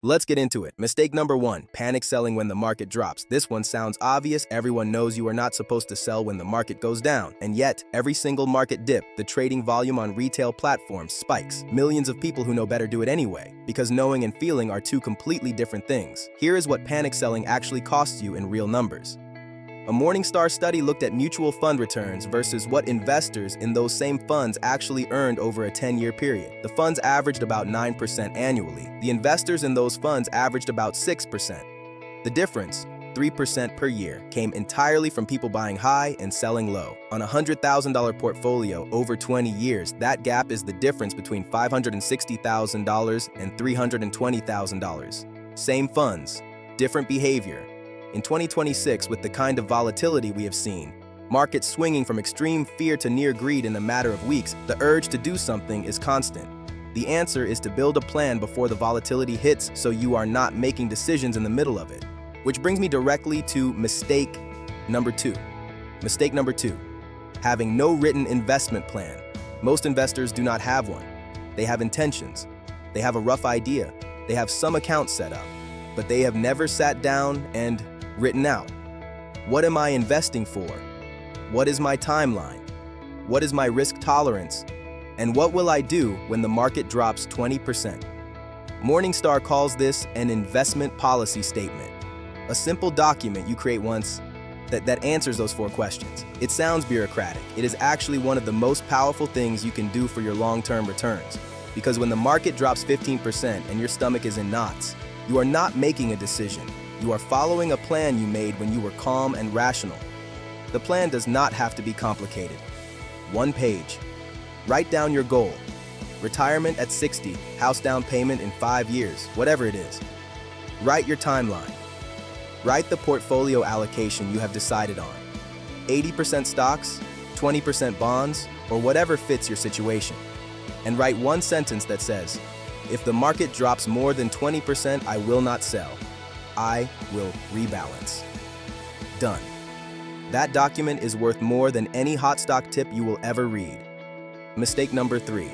Let's get into it. Mistake number 1, panic selling when the market drops. This one sounds obvious. Everyone knows you are not supposed to sell when the market goes down. And yet, every single market dip, the trading volume on retail platforms spikes. Millions of people who know better do it anyway, because knowing and feeling are two completely different things. Here is what panic selling actually costs you in real numbers. A Morningstar study looked at mutual fund returns versus what investors in those same funds actually earned over a 10-year period. The funds averaged about 9% annually. The investors in those funds averaged about 6%. The difference, 3% per year, came entirely from people buying high and selling low. On a $100,000 portfolio over 20 years, that gap is the difference between $560,000 and $320,000. Same funds, different behavior. In 2026, with the kind of volatility we have seen, markets swinging from extreme fear to near greed in a matter of weeks, the urge to do something is constant. The answer is to build a plan before the volatility hits so you are not making decisions in the middle of it. Which brings me directly to mistake number 2. Mistake number 2, having no written investment plan. Most investors do not have one. They have intentions. They have a rough idea. They have some accounts set up, but they have never sat down and written out. What am I investing for? What is my timeline? What is my risk tolerance? And what will I do when the market drops 20%? Morningstar calls this an investment policy statement, a simple document you create once that answers those 4 questions. It sounds bureaucratic. It is actually one of the most powerful things you can do for your long-term returns. Because when the market drops 15% and your stomach is in knots, you are not making a decision. You are following a plan you made when you were calm and rational. The plan does not have to be complicated. 1 page. Write down your goal. Retirement at 60, house down payment in 5 years, whatever it is. Write your timeline. Write the portfolio allocation you have decided on. 80% stocks, 20% bonds, or whatever fits your situation. And write 1 sentence that says, if the market drops more than 20%, I will not sell. I will rebalance. Done. That document is worth more than any hot stock tip you will ever read. Mistake number 3,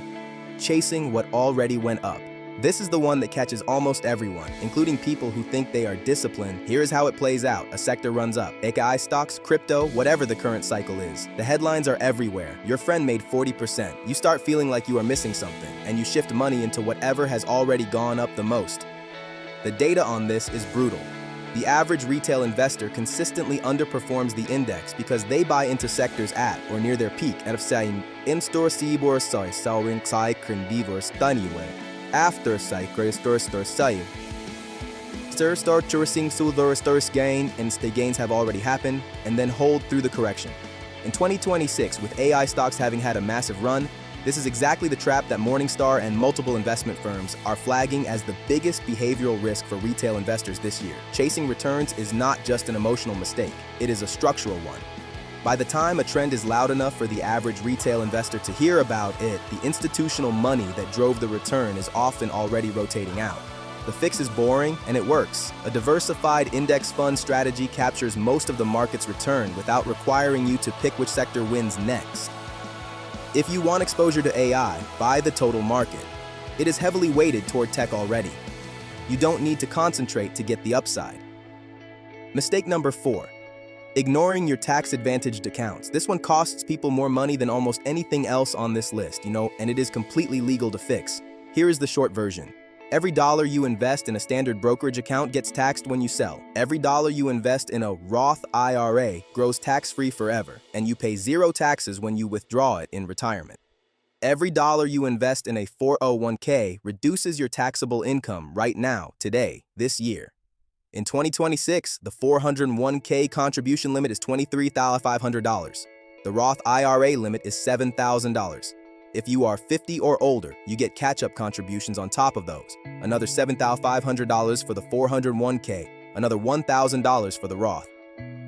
chasing what already went up. This is the one that catches almost everyone, including people who think they are disciplined. Here is how it plays out. A sector runs up. AKI stocks, crypto, whatever the current cycle is. The headlines are everywhere. Your friend made 40%. You start feeling like you are missing something, and you shift money into whatever has already gone up the most. The data on this is brutal. The average retail investor consistently underperforms the index because they buy into sectors at or near their peak and saying in-store sibor soy sawing cycrin bivor staniwe after cycle store sayu. Store churusing sudor stores gain and the gains have already happened and then hold through the correction. In 2026, with AI stocks having had a massive run, this is exactly the trap that Morningstar and multiple investment firms are flagging as the biggest behavioral risk for retail investors this year. Chasing returns is not just an emotional mistake, it is a structural one. By the time a trend is loud enough for the average retail investor to hear about it, the institutional money that drove the return is often already rotating out. The fix is boring, and it works. A diversified index fund strategy captures most of the market's return without requiring you to pick which sector wins next. If you want exposure to AI, buy the total market. It is heavily weighted toward tech already. You don't need to concentrate to get the upside. Mistake number 4, ignoring your tax-advantaged accounts. This one costs people more money than almost anything else on this list, and it is completely legal to fix. Here is the short version. Every dollar you invest in a standard brokerage account gets taxed when you sell. Every dollar you invest in a Roth IRA grows tax-free forever, and you pay 0 taxes when you withdraw it in retirement. Every dollar you invest in a 401k reduces your taxable income right now, today, this year. In 2026, the 401k contribution limit is $23,500. The Roth IRA limit is $7,000. If you are 50 or older, you get catch-up contributions on top of those. Another $7,500 for the 401k, another $1,000 for the Roth.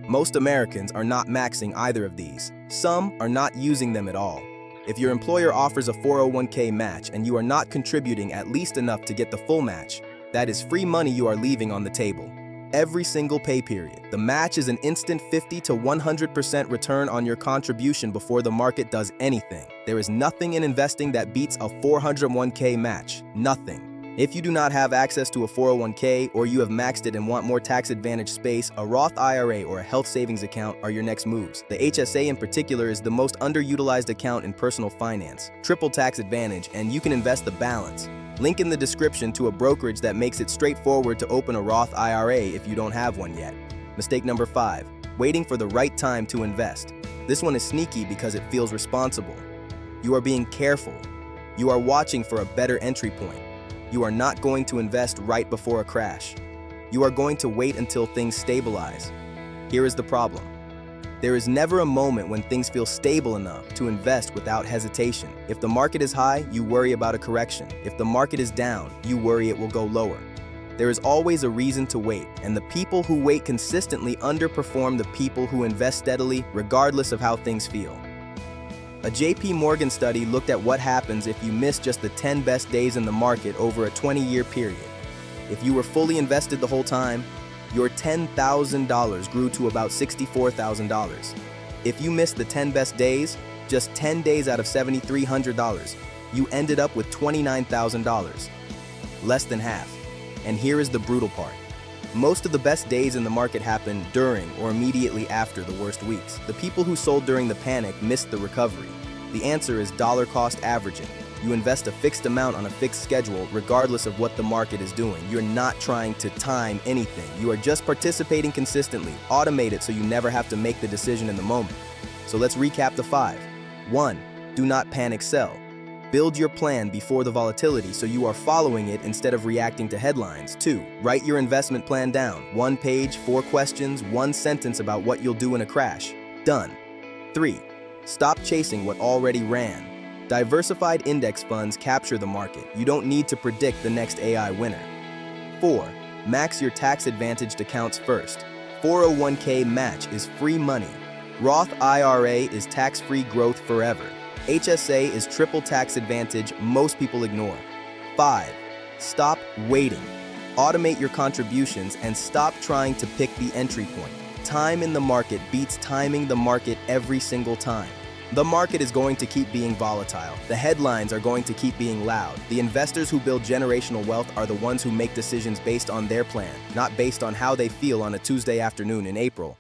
Most Americans are not maxing either of these. Some are not using them at all. If your employer offers a 401k match and you are not contributing at least enough to get the full match, that is free money you are leaving on the table. Every single pay period. The match is an instant 50 to 100% return on your contribution before the market does anything. There is nothing in investing that beats a 401k match. Nothing. If you do not have access to a 401k or you have maxed it and want more tax advantage space, a Roth IRA or a health savings account are your next moves. The HSA in particular is the most underutilized account in personal finance. Triple tax advantage, and you can invest the balance. Link in the description to a brokerage that makes it straightforward to open a Roth IRA if you don't have one yet. Mistake number 5, waiting for the right time to invest. This one is sneaky because it feels responsible. You are being careful. You are watching for a better entry point. You are not going to invest right before a crash. You are going to wait until things stabilize. Here is the problem. There is never a moment when things feel stable enough to invest without hesitation. If the market is high, you worry about a correction. If the market is down, you worry it will go lower. There is always a reason to wait, and the people who wait consistently underperform the people who invest steadily, regardless of how things feel. A JP Morgan study looked at what happens if you miss just the 10 best days in the market over a 20-year period. If you were fully invested the whole time, your $10,000 grew to about $64,000. If you missed the 10 best days, just 10 days out of $7,300, you ended up with $29,000. Less than half. And here is the brutal part. Most of the best days in the market happen during or immediately after the worst weeks. The people who sold during the panic missed the recovery. The answer is dollar cost averaging. You invest a fixed amount on a fixed schedule regardless of what the market is doing. You're not trying to time anything. You are just participating consistently. Automate it so you never have to make the decision in the moment. So let's recap the 5. 1. Do not panic sell. Build your plan before the volatility so you are following it instead of reacting to headlines. 2. Write your investment plan down. 1 page, 4 questions, 1 sentence about what you'll do in a crash. Done. 3. Stop chasing what already ran. Diversified index funds capture the market. You don't need to predict the next AI winner. 4. Max your tax-advantaged accounts first. 401k match is free money. Roth IRA is tax-free growth forever. HSA is triple tax advantage most people ignore. 5. Stop waiting. Automate your contributions and stop trying to pick the entry point. Time in the market beats timing the market every single time. The market is going to keep being volatile. The headlines are going to keep being loud. The investors who build generational wealth are the ones who make decisions based on their plan, not based on how they feel on a Tuesday afternoon in April.